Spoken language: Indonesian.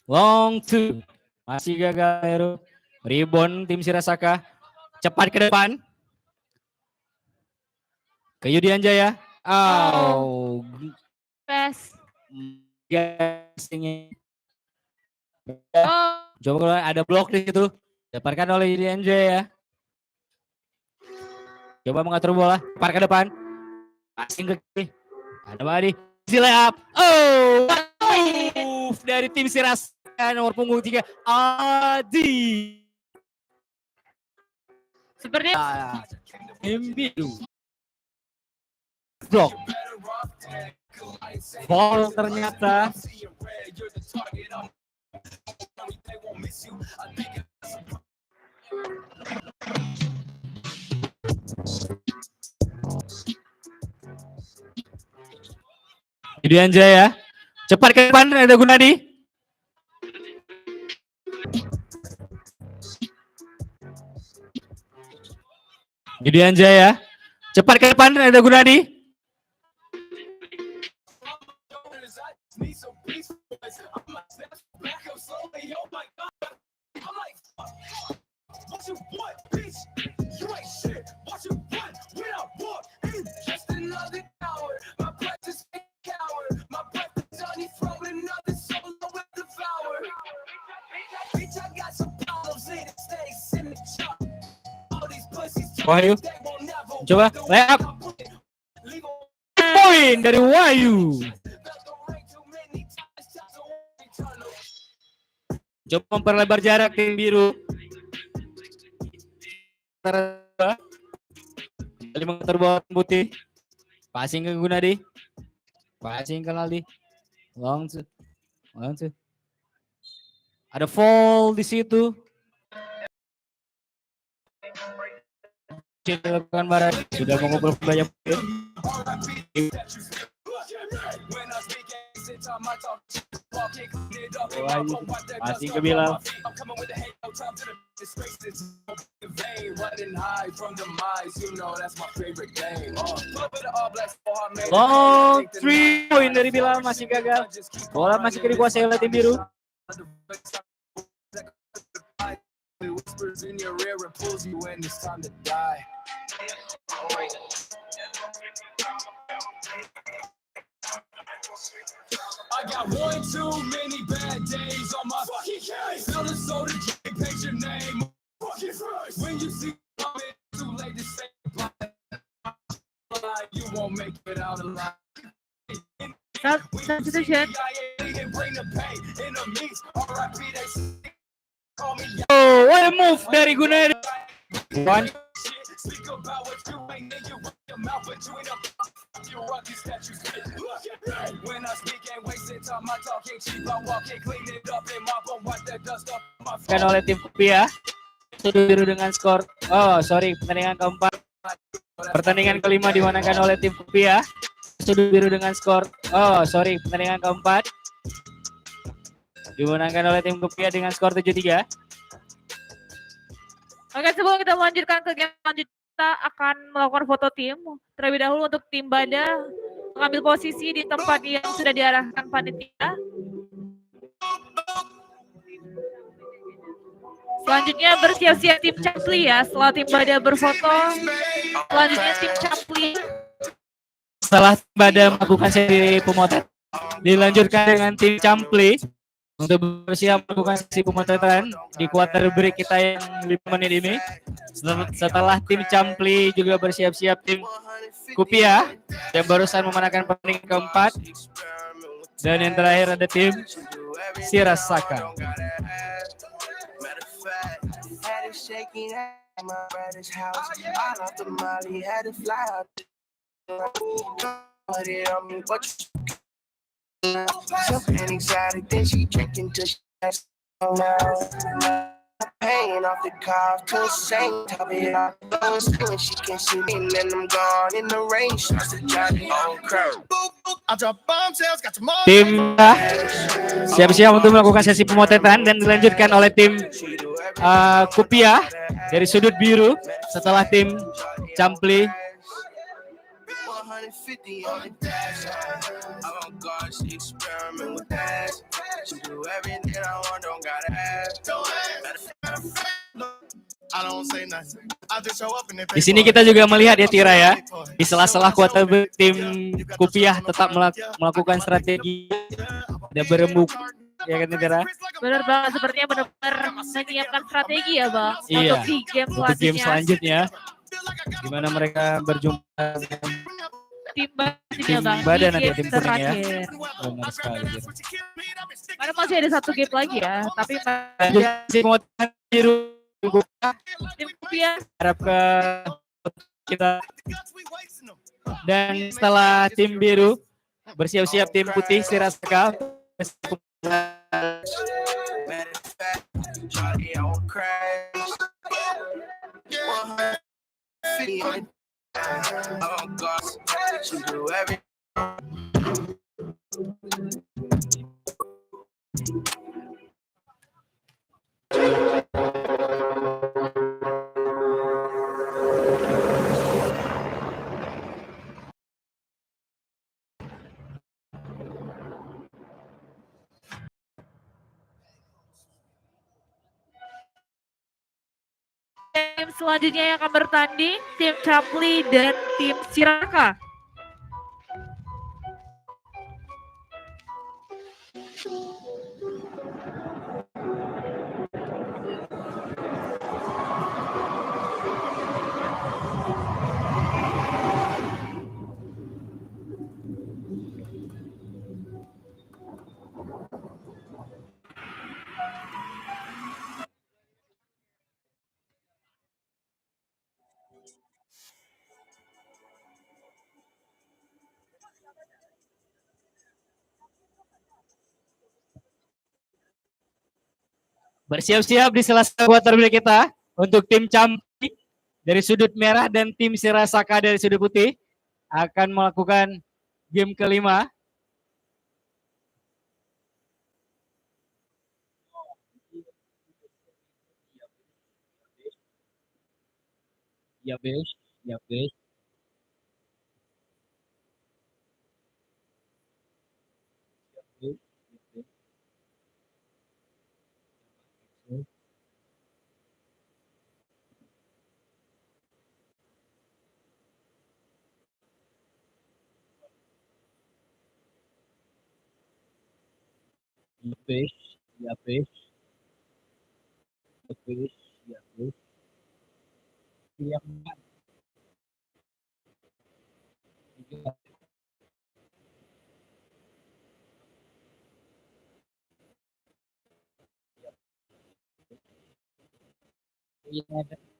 Long two. Masih gagal Heru. Rebound tim Shirasaka. Cepat ke depan. Ke Yudian Jaya. Oh. Pass. Gasingnya. Oh. Coba kalau ada blok di situ. Dapatkan oleh Yudian Jaya. Coba mengatur bola. Cepat ke depan. Passing ke kiri. Ada Madi. Layup. Oh. Move dari tim Shirasaka nomor punggung 3. Adi. Sepertinya Embiid. Blok. Ball ternyata. Yudian Jaya. Cepat ke depan ada Gunadi. Yudian Jaya. Cepat ke depan ada Gunadi. Wahyu. Coba layup. Poin dari Wahyu. Coba memperlebar jarak tim biru. Kali mengatur bola putih. Passing ke Gunadi. Passing ke Laldi. Long two. Ada fall di situ. Dilakukan Barat sudah mengumpul banyak poin. Masih ke Bilal. Long 3 poin dari Bilal masih gagal. Bola masih dikuasai oleh tim biru. Whispers in your ear and pulls you when it's time to die. I got one too many bad days on my fucking case. Fill the soda, paint your name. Fucking first. When you see it, too late to say goodbye. You won't make it out alive. Substitution. Oh, what a move dari Gunadi. One. Kan oleh tim Kupia. Sudah biru dengan skor. Pertandingan keempat. Pertandingan kelima dimenangkan oleh tim Kupia. Sudah biru dengan skor. Pertandingan keempat dimenangkan oleh tim Kupia dengan skor 7-3. Oke, sebelum kita melanjutkan ke game selanjutnya, kita akan melakukan foto tim. Terlebih dahulu untuk tim Bada mengambil posisi di tempat yang sudah diarahkan panitia. Selanjutnya bersiap-siap tim Capli ya. Setelah tim Bada berfoto, selanjutnya tim Capli. Setelah Bada melakukan seri pemotret, dilanjutkan dengan tim Capli untuk bersiap melakukan sesi pemotretan di quarter break kita yang 5 menit ini. Setelah tim Capli juga bersiap-siap tim Kupia yang barusan memenangkan pertandingan keempat. Dan yang terakhir ada tim Shirasaka. Something exotic, then she drinking till she has pain off the car to sing, top it off when she can see me, and then I'm gone in the rain. Starts to drive me on curve. Tim siap-siap untuk melakukan sesi pemotretan dan dilanjutkan oleh tim Kupia dari sudut biru setelah tim Capli. 150 on the dash. I'm on guard, she experiment with that. She do do everything I want, don't gotta ask. I don't say nothing. I just show up and they Di sini kita juga melihat ya Tira ya, di sela-sela quarterback tim Kupiah tetap melakukan strategi dan berembuk ya kan Tira. Benar banget, sepertinya benar-benar menyiapkan strategi ya Bang. Iya, Untuk di game untuk game selanjutnya. selanjutnya di mana mereka berjumpa dengan Tim tim Bang Badan di nanti game tim kuning ya. terakhir. Benar sekali Tira. Karena masih ada satu game lagi ya, tapi Lanjut si Pemotongan biru tim Kupiah harap ke kita, dan setelah tim biru bersiap-siap tim putih Sirasaka. Shawty, I won't crash. 150 oh God, she do everything. tim selanjutnya yang akan bertanding, tim Capli dan tim Siraka. Bersiap-siap di sela-sela quarterback kita untuk tim Campi dari sudut merah dan tim Sirasaka dari sudut putih akan melakukan game kelima. Ya bes, ya bes. Ya bes, ya bes. Ya bes, ya bes. Ya bes. Ya